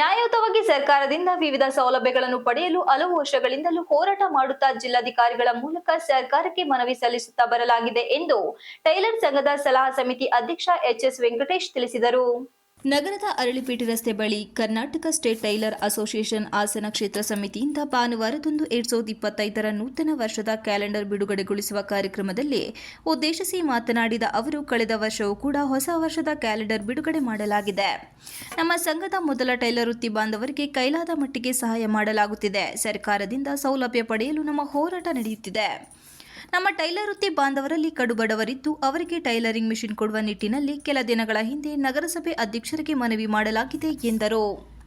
ನ್ಯಾಯಯುತವಾಗಿ ಸರ್ಕಾರದಿಂದ ವಿವಿಧ ಸೌಲಭ್ಯಗಳನ್ನು ಪಡೆಯಲು ಹಲವು ವರ್ಷಗಳಿಂದಲೂ ಹೋರಾಟ ಮಾಡುತ್ತಾ ಜಿಲ್ಲಾಧಿಕಾರಿಗಳ ಮೂಲಕ ಸರ್ಕಾರಕ್ಕೆ ಮನವಿ ಸಲ್ಲಿಸುತ್ತಾ ಬರಲಾಗಿದೆ ಎಂದು ಟೈಲರ್ ಸಂಘದ ಸಲಹಾ ಸಮಿತಿ ಅಧ್ಯಕ್ಷ ಎಚ್ಎಸ್ ವೆಂಕಟೇಶ್ ತಿಳಿಸಿದರು. ನಗರದ ಅರಳಿಪೇಟೆ ರಸ್ತೆ ಬಳಿ Karnataka state tailor association Hassan ಕ್ಷೇತ್ರ ಸಮಿತಿಯಿಂದ ಭಾನುವಾರದಂದು 2025ರ ನೂತನ ವರ್ಷದ ಕ್ಯಾಲೆಂಡರ್ ಬಿಡುಗಡೆಗೊಳಿಸುವ ಕಾರ್ಯಕ್ರಮದಲ್ಲಿ ಉದ್ದೇಶಿಸಿ ಮಾತನಾಡಿದ ಅವರು, ಕಳೆದ ವರ್ಷವೂ ಕೂಡ ಹೊಸ ವರ್ಷದ ಕ್ಯಾಲೆಂಡರ್ ಬಿಡುಗಡೆ ಮಾಡಲಾಗಿದೆ. ನಮ್ಮ ಸಂಘದ ಮೊದಲ ಟೈಲರ್ ವೃತ್ತಿ ಬಾಂಧವರಿಗೆ ಕೈಲಾದ ಮಟ್ಟಿಗೆ ಸಹಾಯ ಮಾಡಲಾಗುತ್ತಿದೆ. ಸರ್ಕಾರದಿಂದ ಸೌಲಭ್ಯ ಪಡೆಯಲು ನಮ್ಮ ಹೋರಾಟ ನಡೆಯುತ್ತಿದೆ. ನಮ್ಮ ಟೈಲರ್ ವೃತ್ತಿ ಬಾಂಧವರಲ್ಲಿ ಕಡುಬಡವರಿದ್ದು ಅವರಿಗೆ ಟೈಲರಿಂಗ್ ಮಿಷಿನ್ ಕೊಡುವ ನಿಟ್ಟಿನಲ್ಲಿ ಕೆಲ ದಿನಗಳ ಹಿಂದೆ ನಗರಸಭೆ ಅಧ್ಯಕ್ಷರಿಗೆ ಮನವಿ ಮಾಡಲಾಗಿದೆ ಎಂದರು.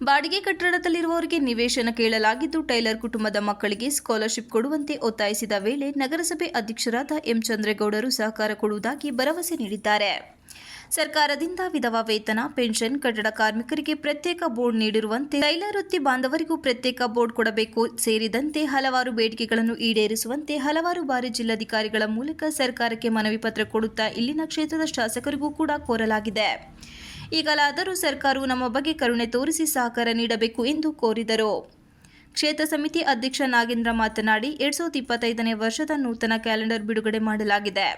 ಬಾಡಿಗೆ ಕಟ್ಟಡದಲ್ಲಿರುವವರಿಗೆ ನಿವೇಶನ ಕೇಳಲಾಗಿದ್ದು ಟೈಲರ್ ಕುಟುಂಬದ ಮಕ್ಕಳಿಗೆ ಸ್ಕಾಲರ್ಶಿಪ್ ಕೊಡುವಂತೆ ಒತ್ತಾಯಿಸಿದ ವೇಳೆ ನಗರಸಭೆ ಅಧ್ಯಕ್ಷರಾದ ಎಂ ಚಂದ್ರೇಗೌಡರು ಸಹಕಾರ ಕೊಡುವುದಾಗಿ ಭರವಸೆ ನೀಡಿದ್ದಾರೆ. ಸರ್ಕಾರದಿಂದ ವಿಧವಾ ವೇತನ, ಪೆನ್ಷನ್, ಕಟ್ಟಡ ಕಾರ್ಮಿಕರಿಗೆ ಪ್ರತ್ಯೇಕ ಬೋರ್ಡ್ ನೀಡಿರುವಂತೆ ಟೈಲರ್ ವೃತ್ತಿ ಬಾಂಧವರಿಗೂ ಪ್ರತ್ಯೇಕ ಬೋರ್ಡ್ ಕೊಡಬೇಕು ಸೇರಿದಂತೆ ಹಲವಾರು ಬೇಡಿಕೆಗಳನ್ನು ಈಡೇರಿಸುವಂತೆ ಹಲವಾರು ಬಾರಿ ಜಿಲ್ಲಾಧಿಕಾರಿಗಳ ಮೂಲಕ ಸರ್ಕಾರಕ್ಕೆ ಮನವಿ ಪತ್ರ ಕೊಡುತ್ತಾ ಇಲ್ಲಿನ ಕ್ಷೇತ್ರದ ಶಾಸಕರಿಗೂ ಕೂಡ ಕೋರಲಾಗಿದೆ. ಈಗಲಾದರೂ ಸರ್ಕಾರವು ನಮ್ಮ ಬಗ್ಗೆ ಕರುಣೆ ತೋರಿಸಿ ಸಹಕಾರ ನೀಡಬೇಕು ಎಂದು ಕೋರಿದರು. ಕ್ಷೇತ್ರ ಸಮಿತಿ ಅಧ್ಯಕ್ಷ ನಾಗೇಂದ್ರ ಮಾತನಾಡಿ, 2025ನೇ ವರ್ಷದ ನೂತನ ಕ್ಯಾಲೆಂಡರ್ ಬಿಡುಗಡೆ ಮಾಡಲಾಗಿದೆ.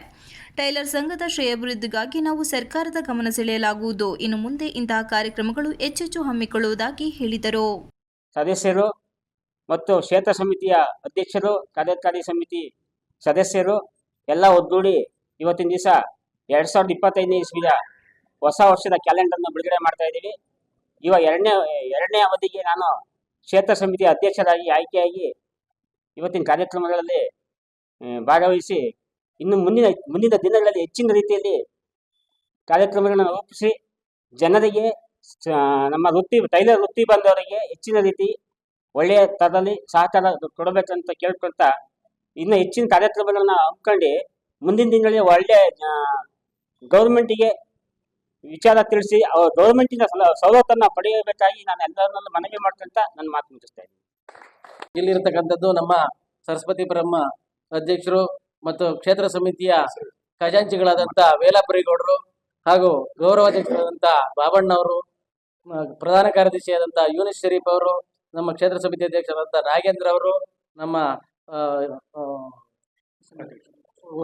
ಟೈಲರ್ ಸಂಘದ ಶ್ರೇಯೋಭಿವೃದ್ಧಿಗಾಗಿ ನಾವು ಸರ್ಕಾರದ ಗಮನ ಸೆಳೆಯಲಾಗುವುದು. ಇನ್ನು ಮುಂದೆ ಇಂತಹ ಕಾರ್ಯಕ್ರಮಗಳು ಹೆಚ್ಚೆಚ್ಚು ಹಮ್ಮಿಕೊಳ್ಳುವುದಾಗಿ ಹೇಳಿದರು. ಸದಸ್ಯರು ಮತ್ತು ಕ್ಷೇತ್ರ ಸಮಿತಿಯ ಅಧ್ಯಕ್ಷರು, ಕಾರ್ಯಕಾರಿ ಸಮಿತಿ ಸದಸ್ಯರು ಎಲ್ಲ ಒಗ್ಗೂಡಿ ಇವತ್ತಿನ ದಿವಸ 2025ನೇ ಇಸ್ವಿಯ ಹೊಸ ವರ್ಷದ ಕ್ಯಾಲೆಂಡರ್ನ ಬಿಡುಗಡೆ ಮಾಡ್ತಾ ಇದ್ದೀವಿ. ಇವಾಗ ಎರಡನೇ ಅವಧಿಗೆ ನಾನು ಕ್ಷೇತ್ರ ಸಮಿತಿಯ ಅಧ್ಯಕ್ಷರಾಗಿ ಆಯ್ಕೆಯಾಗಿ ಇವತ್ತಿನ ಕಾರ್ಯಕ್ರಮಗಳಲ್ಲಿ ಭಾಗವಹಿಸಿ ಇನ್ನು ಮುಂದಿನ ದಿನಗಳಲ್ಲಿ ಹೆಚ್ಚಿನ ರೀತಿಯಲ್ಲಿ ಕಾರ್ಯಕ್ರಮಗಳನ್ನು ರೂಪಿಸಿ ಜನರಿಗೆ ನಮ್ಮ ಟೈಲರ್ ವೃತ್ತಿ ಬಂದವರಿಗೆ ಹೆಚ್ಚಿನ ರೀತಿ ಒಳ್ಳೆಯ ಥರದಲ್ಲಿ ಸಹಕಾರ ಕೊಡಬೇಕಂತ ಕೇಳ್ಕೊಳ್ತಾ ಇನ್ನು ಹೆಚ್ಚಿನ ಕಾರ್ಯಕ್ರಮಗಳನ್ನ ಹಮ್ಮಿಕೊಂಡು ಮುಂದಿನ ದಿನಗಳಲ್ಲಿ ಒಳ್ಳೆಯ ಗೌರ್ಮೆಂಟಿಗೆ ವಿಚಾರ ತಿಳಿಸಿ ಗೌರ್ಮೆಂಟಿನ ಸವಲತ್ತನ್ನು ಪಡೆಯಬೇಕಾಗಿ ನಾನು ಎಲ್ಲರನ್ನೂ ಮನವಿ ಮಾಡ್ಕೊಂತ ನನ್ನ ಮಾತು ಮುಗಿಸ್ತಾ ಇದ್ದೀನಿ. ಇಲ್ಲಿರ್ತಕ್ಕಂಥದ್ದು ನಮ್ಮ ಸರಸ್ವತಿ ಬ್ರಹ್ಮ ಅಧ್ಯಕ್ಷರು ಮತ್ತು ಕ್ಷೇತ್ರ ಸಮಿತಿಯ ಖಜಾಂಚಿಗಳಾದಂಥ ವೇಲಾಪುರಿಗೌಡರು ಹಾಗೂ ಗೌರವಾಧ್ಯಕ್ಷರಾದಂಥ ಬಾಬಣ್ಣವರು, ಪ್ರಧಾನ ಕಾರ್ಯದರ್ಶಿಯಾದಂಥ ಯೂನಿಸ್ ಶರೀಫ್ ಅವರು, ನಮ್ಮ ಕ್ಷೇತ್ರ ಸಮಿತಿ ಅಧ್ಯಕ್ಷರಾದಂಥ ನಾಗೇಂದ್ರ ಅವರು, ನಮ್ಮ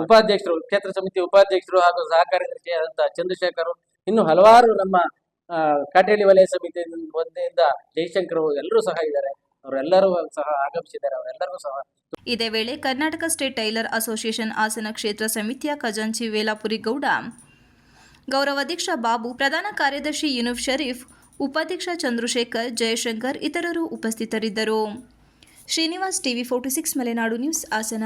ಉಪಾಧ್ಯಕ್ಷರು ಕ್ಷೇತ್ರ ಸಮಿತಿ ಉಪಾಧ್ಯಕ್ಷರು ಹಾಗೂ ಸಹ ಕಾರ್ಯದರ್ಶಿಯಾದಂಥ ಚಂದ್ರಶೇಖರ್, ಇನ್ನು ಹಲವಾರು ನಮ್ಮ ಕಾಟೇಳಿ ವಲಯ ಸಮಿತಿ ವತಿಯಿಂದ ಜಯಶಂಕರ್ ಎಲ್ಲರೂ ಸಹ ಇದ್ದಾರೆ. ಅವರೆಲ್ಲರೂ ಸಹ ಆಗಮಿಸಿದ್ದಾರೆ. ಅವರೆಲ್ಲರಿಗೂ ಸಹ ಇದೇ ವೇಳೆ Karnataka state tailor association Hassan ಕ್ಷೇತ್ರ ಸಮಿತಿಯ ಖಜಾಂಚಿ ವೇಲಾಪುರಿ ಗೌಡ, ಗೌರವಾಧ್ಯಕ್ಷ ಬಾಬು, ಪ್ರಧಾನ ಕಾರ್ಯದರ್ಶಿ ಯೂನುಫ್ ಶರೀಫ್, ಉಪಾಧ್ಯಕ್ಷ ಚಂದ್ರಶೇಖರ್, ಜಯಶಂಕರ್ ಇತರರು ಉಪಸ್ಥಿತರಿದ್ದರು. Srinivas, TV 46 Malenadu news, Hassan.